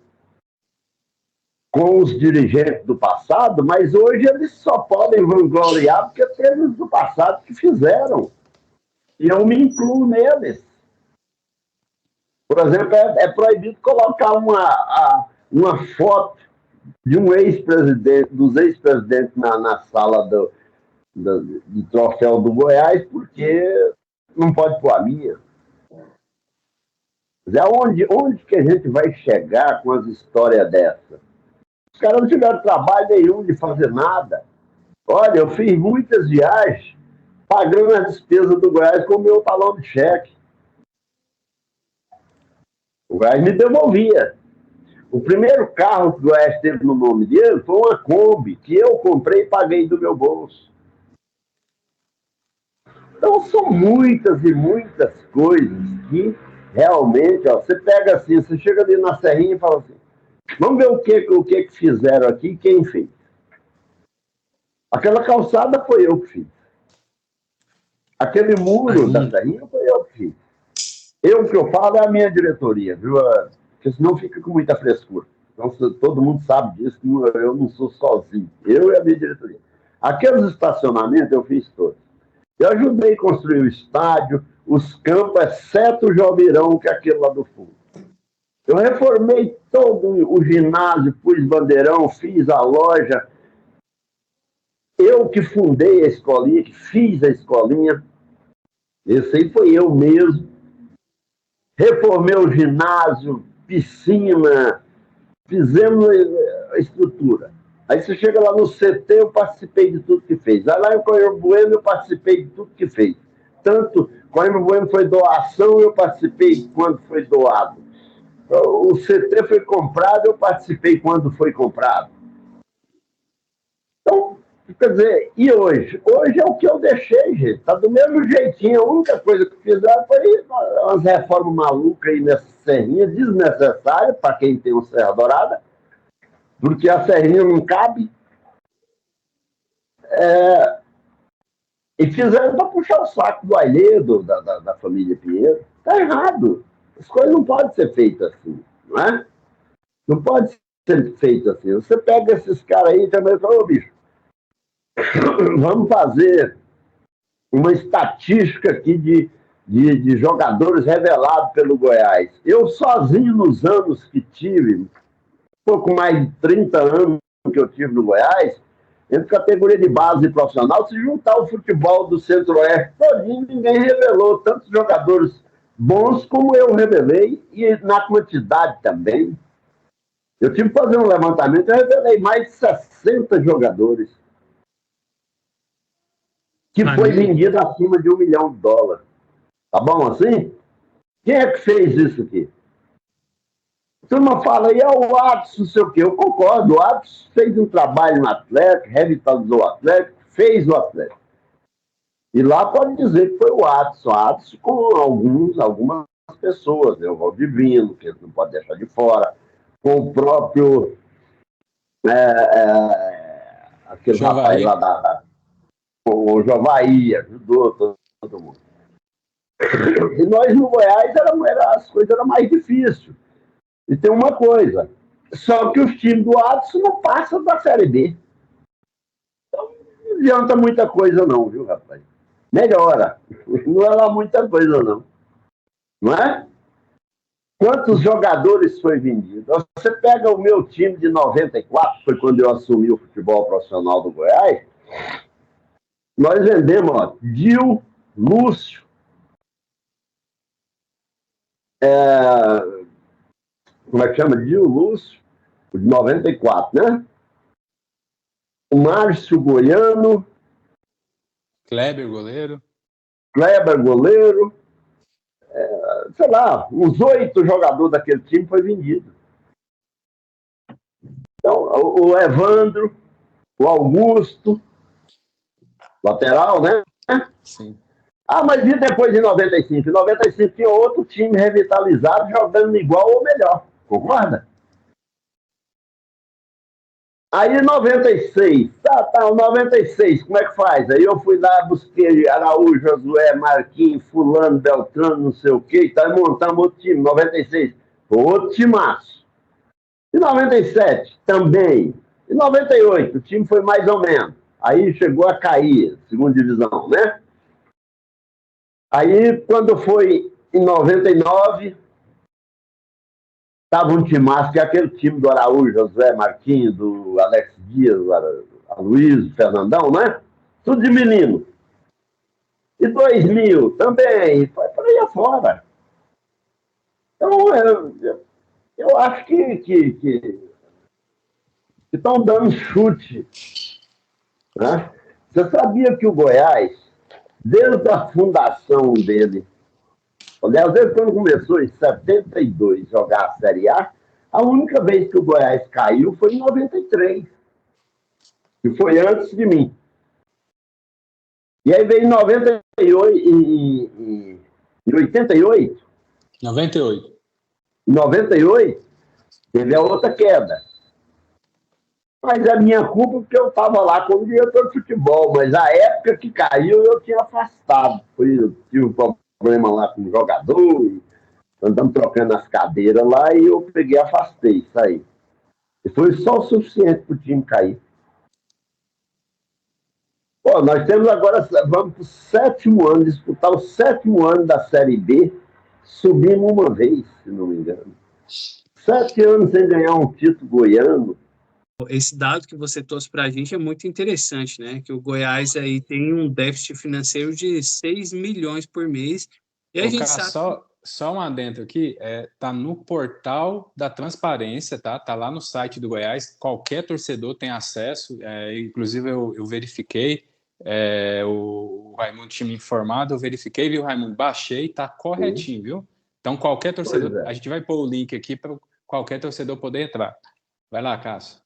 Speaker 3: com os dirigentes do passado, mas hoje eles só podem vangloriar porque teve os do passado que fizeram. E eu me incluo neles. Por exemplo, é proibido colocar uma foto de um ex-presidente, dos ex-presidentes na sala do troféu do Goiás, porque não pode pôr a minha. Onde que a gente vai chegar com as histórias dessas? Os caras não tiveram trabalho nenhum de fazer nada. Olha, eu fiz muitas viagens pagando as despesas do Goiás com o meu talão de cheque. O Goiás me devolvia. O primeiro carro que o Goiás teve no nome dele foi uma Kombi, que eu comprei e paguei do meu bolso. Então, são muitas e muitas coisas que realmente, você pega assim, você chega ali na Serrinha e fala assim, vamos ver o que fizeram aqui e quem fez. Aquela calçada foi eu que fiz. Aquele muro da Serrinha foi eu que fiz. O que eu falo é a minha diretoria, viu? Porque senão fica com muita frescura. Então, todo mundo sabe disso, que eu não sou sozinho. Eu e a minha diretoria. Aqueles estacionamentos eu fiz todos. Eu ajudei a construir o estádio, os campos, exceto o Jomirão, que é aquele lá do fundo. Eu reformei todo o ginásio, pus bandeirão, fiz a loja. Eu que fundei a escolinha, que fiz a escolinha. Esse aí foi eu mesmo. Reformei o ginásio, piscina, fizemos a estrutura. Aí você chega lá no CT, eu participei de tudo que fez. Aí lá em Coimbra Bueno, eu participei de tudo que fez. Tanto Coimbra Bueno foi doação, eu participei quando foi doado. O CT foi comprado, eu participei quando foi comprado. Então, Quer dizer, e hoje? Hoje é o que eu deixei, gente. Tá do mesmo jeitinho. A única coisa que fizeram foi umas reformas malucas aí nessa serrinha, desnecessária para quem tem uma Serra Dourada, porque a serrinha não cabe. E fizeram para puxar o saco do Ailedo, da família Pinheiro. Está errado. As coisas não podem ser feitas assim, não é? Não pode ser feito assim. Você pega esses caras aí e também fala, ô bicho, vamos fazer uma estatística aqui de jogadores revelados pelo Goiás. Eu sozinho, nos anos que tive, pouco mais de 30 anos que eu tive no Goiás, entre categoria de base e profissional, se juntar o futebol do Centro-Oeste todinho, ninguém revelou tantos jogadores bons como eu revelei, e na quantidade também. Eu tive que fazer um levantamento, eu revelei mais de 60 jogadores que foi vendido acima de $1 milhão. Tá bom assim? Quem é que fez isso aqui? A turma fala, e é o Adson, não sei o quê. Eu concordo, o Adson fez um trabalho no Atlético, revitalizou o Atlético, fez o Atlético. E lá pode dizer que foi o Adson com algumas pessoas, né? O Valdivino, que não pode deixar de fora, com o próprio aquele
Speaker 1: Jovaí.
Speaker 3: rapaz lá o Jovaí, ajudou todo mundo. E nós no Goiás as coisas eram mais difíceis. E tem uma coisa, só que os times do Adson não passam da Série B. Então não adianta muita coisa não, viu, rapaz? Melhora. Não é lá muita coisa não. Não é? Quantos jogadores foi vendido? Você pega o meu time de 94, foi quando eu assumi o futebol profissional do Goiás, nós vendemos, ó, Dil, Lúcio, como é que chama? Dil, Lúcio, de 94, né? O Márcio Goiano,
Speaker 1: Kleber, goleiro.
Speaker 3: Kleber, goleiro, sei lá, uns 8 jogadores daquele time foi vendido. Então, o Evandro, o Augusto, lateral, né?
Speaker 1: Sim.
Speaker 3: Ah, mas e depois de 95? Em 95 tinha outro time revitalizado jogando igual ou melhor. Concorda? Aí em 96, o 96, como é que faz? Aí eu fui lá, busquei Araújo, Josué, Marquinhos, Fulano, Beltrano, não sei o quê, e tá, montamos outro time. 96, outro timaço. Em 97, também. Em 98, o time foi mais ou menos. Aí chegou a cair, segunda divisão, né? Aí, quando foi em 99, estava um timaço, que é aquele time do Araújo, José Marquinhos, do Alex Dias, Luiz, Fernandão, né? Tudo de menino. E 2000 também, foi por aí afora. Então, eu acho que estão dando chute. Né? Você sabia que o Goiás, desde a fundação dele, aliás, desde quando começou em 72 jogar a Série A única vez que o Goiás caiu foi em 93, que foi antes de mim. E aí veio em 98, em 88.
Speaker 1: 98.
Speaker 3: Em 98, teve a outra queda. Mas é minha culpa porque eu estava lá como diretor de futebol, mas a época que caiu eu tinha afastado. Eu tive um problema lá com o jogador, e andamos trocando as cadeiras lá e eu peguei e afastei, saí. E foi só o suficiente para o time cair. Pô, nós temos agora, vamos para o 7º ano, disputar o 7º ano da Série B, subimos uma vez, se não me engano. 7 anos sem ganhar um título goiano.
Speaker 2: Esse dado que você trouxe para a gente é muito interessante, né? Que o Goiás aí tem um déficit financeiro de 6 milhões por mês. E a gente sabe...
Speaker 1: Só um adentro aqui, tá no portal da transparência, tá? Tá lá no site do Goiás, qualquer torcedor tem acesso, inclusive eu verifiquei, o Raimundo tinha me informado, eu verifiquei, viu, Raimundo? Baixei, tá corretinho, viu? Então qualquer torcedor, a gente vai pôr o link aqui para qualquer torcedor poder entrar. Vai lá, Cássio.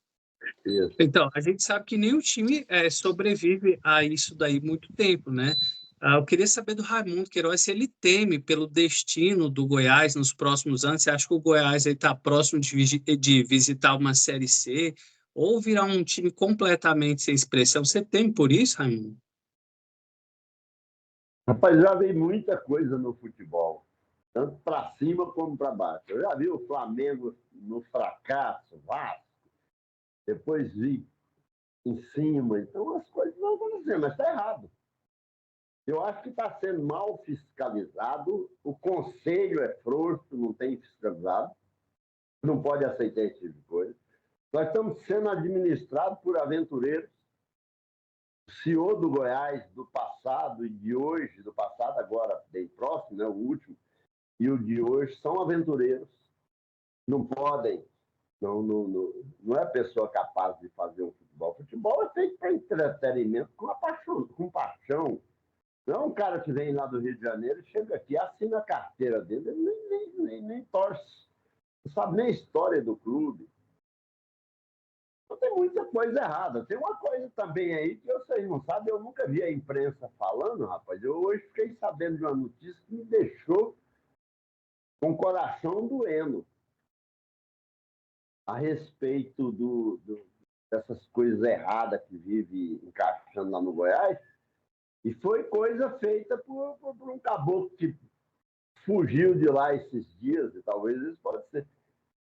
Speaker 3: Isso.
Speaker 2: Então, a gente sabe que nenhum time sobrevive a isso daí muito tempo, né? Eu queria saber do Raimundo Queiroz se ele teme pelo destino do Goiás nos próximos anos. Você acha que o Goiás está próximo de visitar uma Série C ou virar um time completamente sem expressão? Você teme por isso, Raimundo?
Speaker 3: Rapaz, já vi muita coisa no futebol, tanto para cima como para baixo. Eu já vi o Flamengo no fracasso, Vasco, depois vi em cima. Então as coisas não vão acontecer, mas está errado. Eu acho que está sendo mal fiscalizado, o conselho é frouxo, não tem fiscalizado, não pode aceitar esse tipo de coisa. Nós estamos sendo administrados por aventureiros. O CEO do Goiás do passado e de hoje, do passado agora bem próximo, né, o último, e o de hoje são aventureiros. Não podem, não é pessoa capaz de fazer um futebol. Futebol é feito para entretenimento com paixão. Não é um cara que vem lá do Rio de Janeiro, chega aqui, assina a carteira dele, ele nem torce. Não sabe nem a história do clube. Então tem muita coisa errada. Tem uma coisa também aí que vocês não sabem, eu nunca vi a imprensa falando, rapaz. Eu hoje fiquei sabendo de uma notícia que me deixou com o coração doendo a respeito dessas coisas erradas que vive encaixando lá no Goiás. E foi coisa feita por um caboclo que fugiu de lá esses dias, e talvez isso pode ser.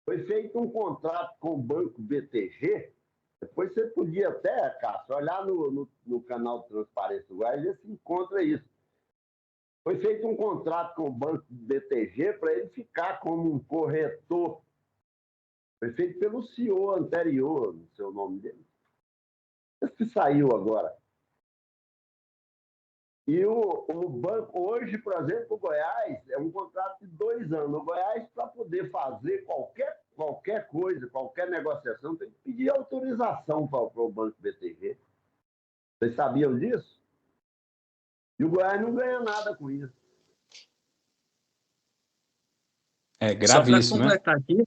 Speaker 3: Foi feito um contrato com o Banco BTG. Depois você podia até, Cássio, olhar no canal de Transparência do Goiás e você encontra isso. Foi feito um contrato com o Banco BTG para ele ficar como um corretor. Foi feito pelo CEO anterior, não sei o nome dele. Esse saiu agora. E o banco, hoje, por exemplo, o Goiás, é um contrato de 2 anos. O Goiás, para poder fazer qualquer coisa, qualquer negociação, tem que pedir autorização para o Banco BTG. Vocês sabiam disso? E o Goiás não ganha nada com isso.
Speaker 1: É
Speaker 2: Só para
Speaker 1: gravíssimo, né?
Speaker 2: completar aqui,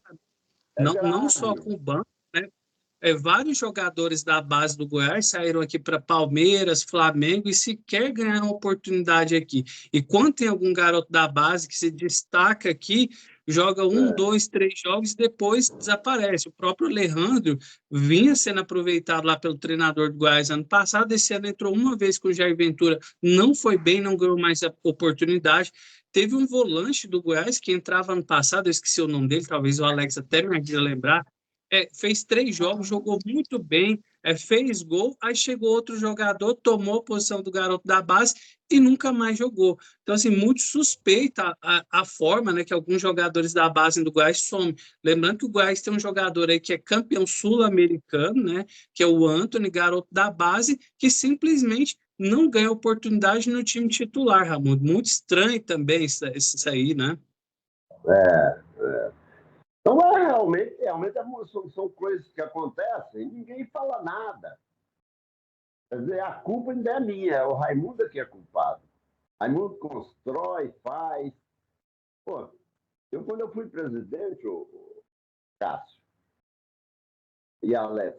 Speaker 3: É
Speaker 2: não só
Speaker 3: grave.
Speaker 2: com o banco, né? Vários jogadores da base do Goiás saíram aqui para Palmeiras, Flamengo e sequer ganharam oportunidade aqui. E quando tem algum garoto da base que se destaca aqui, joga 1, 2, 3 jogos e depois desaparece. O próprio Alejandro vinha sendo aproveitado lá pelo treinador do Goiás ano passado, esse ano entrou uma vez com o Jair Ventura, não foi bem, não ganhou mais a oportunidade. Teve um volante do Goiás que entrava ano passado, eu esqueci o nome dele, talvez o Alex até me ajude a lembrar, fez 3 jogos, jogou muito bem, fez gol, aí chegou outro jogador, tomou a posição do garoto da base e nunca mais jogou. Então, assim, muito suspeita a forma, né, que alguns jogadores da base do Goiás somem. Lembrando que o Goiás tem um jogador aí que é campeão sul-americano, né, que é o Antony, garoto da base, que simplesmente não ganha oportunidade no time titular, Ramon. Muito estranho também isso aí, né?
Speaker 3: Então, realmente são coisas que acontecem e ninguém fala nada. Quer dizer, a culpa ainda é minha, é o Raimundo que é culpado. Raimundo constrói, faz. Pô, quando eu fui presidente, o Cássio e Alex,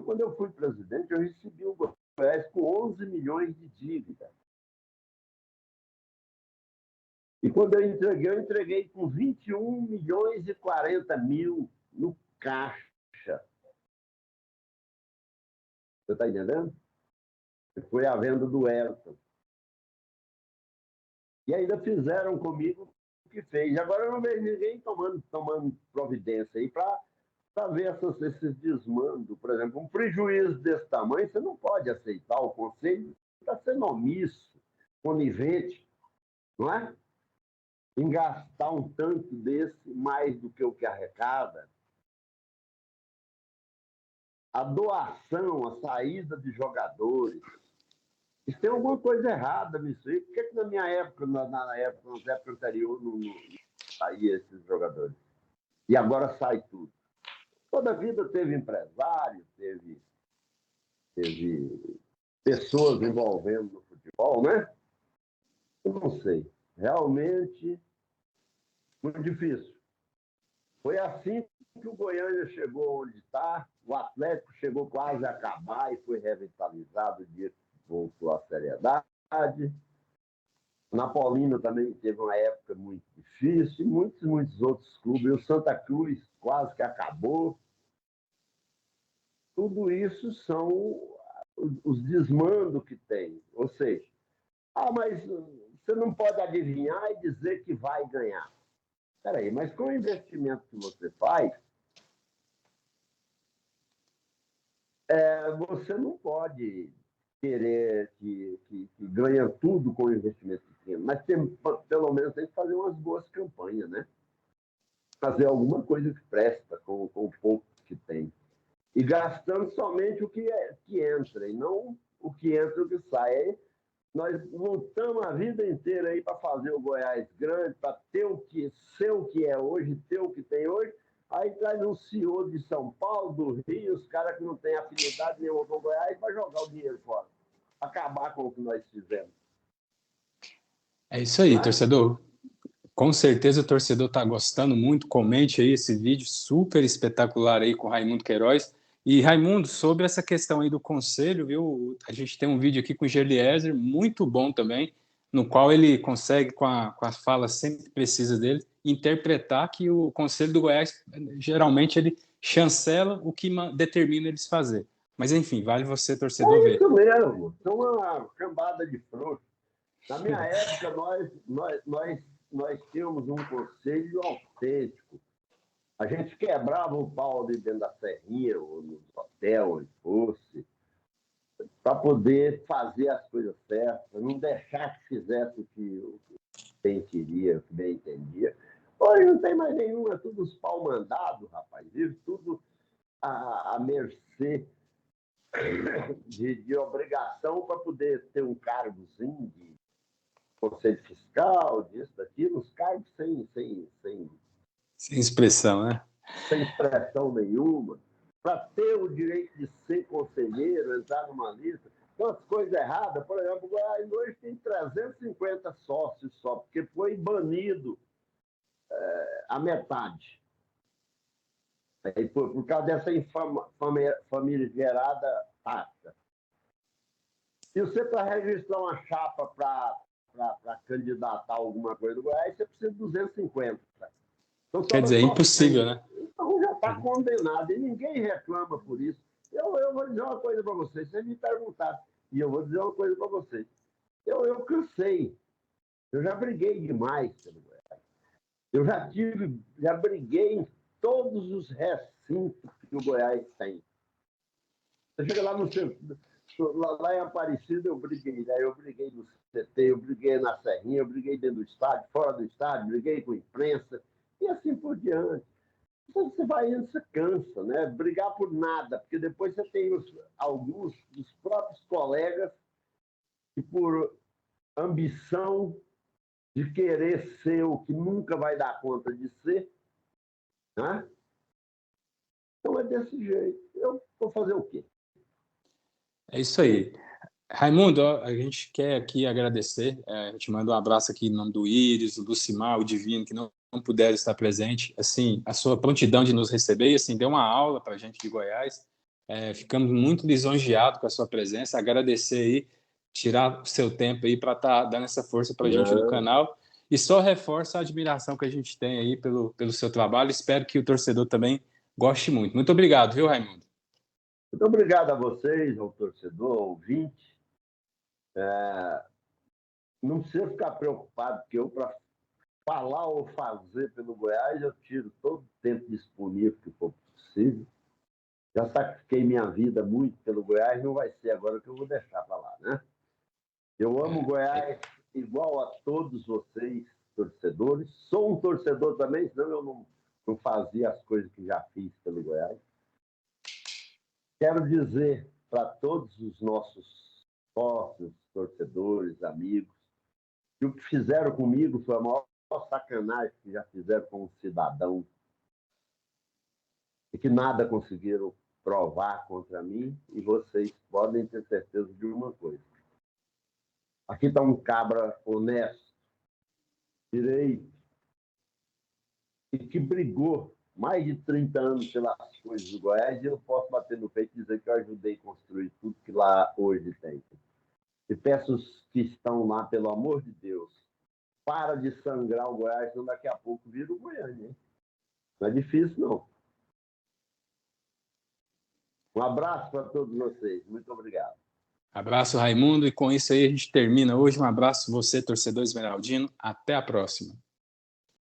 Speaker 3: quando eu fui presidente, eu recebi o Goiás com 11 milhões de dívida. E quando eu entreguei com 21 milhões e 40 mil no caixa. Você está entendendo? Foi a venda do Elton. E ainda fizeram comigo o que fez. Agora eu não vejo ninguém tomando providência aí para ver esses desmandos. Por exemplo, um prejuízo desse tamanho, você não pode aceitar. O conselho está sendo omisso, conivente, não é? Em gastar um tanto desse mais do que o que arrecada. A doação, a saída de jogadores. Isso tem alguma coisa errada nisso aí. Por que na minha época, nas épocas anteriores, não saía esses jogadores? E agora sai tudo. Toda a vida teve empresário, teve pessoas envolvendo no futebol, né? Eu não sei. Realmente, muito difícil. Foi assim que o Goiânia chegou onde está. O Atlético chegou quase a acabar e foi revitalizado o dia que voltou à seriedade. Napolino também teve uma época muito difícil, e muitos outros clubes. O Santa Cruz quase que acabou. Tudo isso são os desmandos que tem. Ou seja, mas você não pode adivinhar e dizer que vai ganhar. Espera aí, mas com o investimento que você faz, você não pode querer que ganhe tudo com o investimento pequeno, mas pelo menos tem que fazer umas boas campanhas, né? Fazer alguma coisa que presta com o pouco que tem. E gastando somente o que entra, e não o que entra e o que sai. Nós lutamos a vida inteira aí para fazer o Goiás grande, para ter ser o que é hoje, ter o que tem hoje. Aí traz um CEO de São Paulo, do Rio, os caras que não têm afinidade nenhuma com o Goiás, para jogar o dinheiro fora. Acabar com o que nós fizemos.
Speaker 1: É isso aí, torcedor. Com certeza o torcedor está gostando muito. Comente aí esse vídeo super espetacular aí com o Raimundo Queiroz. E, Raimundo, sobre essa questão aí do conselho, viu? A gente tem um vídeo aqui com o Geliezer, muito bom também, no qual ele consegue, com a fala sempre precisa dele, interpretar que o conselho do Goiás, geralmente, ele chancela o que determina eles fazer. Mas, enfim, vale você, torcedor, ver.
Speaker 3: É isso mesmo. São uma cambada de frouxos. Na minha época, nós tínhamos um conselho autêntico. A gente quebrava o pau de dentro da serrinha, ou no hotel, onde fosse, para poder fazer as coisas certas, não deixar que fizesse o que bem queria, o que bem entendia. Hoje não tem mais nenhum, é tudo os pau mandados, rapaz. Vive tudo à mercê de obrigação para poder ter um cargozinho de conselho fiscal, disso, daquilo, os cargos
Speaker 1: Sem expressão, né?
Speaker 3: sem expressão nenhuma, para ter o direito de ser conselheiro, entrar numa lista. Umas coisas erradas, por exemplo, o Goiás hoje tem 350 sócios só, porque foi banido a metade. Por causa dessa famigerada taxa. E você, para registrar uma chapa para candidatar alguma coisa do Goiás, você precisa de 250. Então,
Speaker 1: Quer dizer, é impossível, né?
Speaker 3: Então já está condenado e ninguém reclama por isso. Eu vou dizer uma coisa para vocês, vocês me perguntaram, e eu vou dizer uma coisa para vocês. Eu cansei, eu já briguei demais pelo Goiás. Eu já briguei em todos os recintos que o Goiás tem. Você chega lá no centro, lá em Aparecida eu briguei, né? Eu briguei no CT, eu briguei na Serrinha, eu briguei dentro do estádio, fora do estádio, briguei com a imprensa, e assim por diante. Então você vai indo, você cansa, né? Brigar por nada, porque depois você tem alguns dos próprios colegas que, por ambição de querer ser o que nunca vai dar conta de ser, né? Então é desse jeito. Eu vou fazer o quê?
Speaker 1: É isso aí. Raimundo, a gente quer aqui agradecer, a gente manda um abraço aqui em nome do Íris, do Lucimar, o Divino, que não puderam estar presente, assim, a sua prontidão de nos receber, e assim, deu uma aula para a gente de Goiás, ficamos muito lisonjeados com a sua presença, agradecer aí, tirar o seu tempo aí para estar dando essa força para a gente no canal, e só reforça a admiração que a gente tem aí pelo seu trabalho, espero que o torcedor também goste muito. Muito obrigado, viu, Raimundo?
Speaker 3: Muito obrigado a vocês, ao torcedor, ao ouvinte. Não precisa ficar preocupado, porque eu, para falar ou fazer pelo Goiás, eu tiro todo o tempo disponível que for possível. Já sacrifiquei minha vida muito pelo Goiás, não vai ser agora que eu vou deixar para lá, né? Eu amo o Goiás igual a todos vocês, torcedores. Sou um torcedor também, senão eu não fazia as coisas que já fiz pelo Goiás. Quero dizer para todos os nossos sócios, torcedores, amigos, que o que fizeram comigo foi a maior sacanagem que já fizeram com um cidadão e que nada conseguiram provar contra mim, e vocês podem ter certeza de uma coisa. Aqui está um cabra honesto, direito, e que brigou mais de 30 anos pelas coisas do Goiás, e eu posso bater no peito e dizer que eu ajudei a construir tudo que lá hoje tem. E peço os que estão lá, pelo amor de Deus, para de sangrar o Goiás, senão daqui a pouco vira o Goiânia, hein? Não é difícil, não. Um abraço para todos vocês. Muito obrigado.
Speaker 1: Abraço, Raimundo, e com isso aí a gente termina hoje. Um abraço você, torcedor esmeraldino. Até a próxima.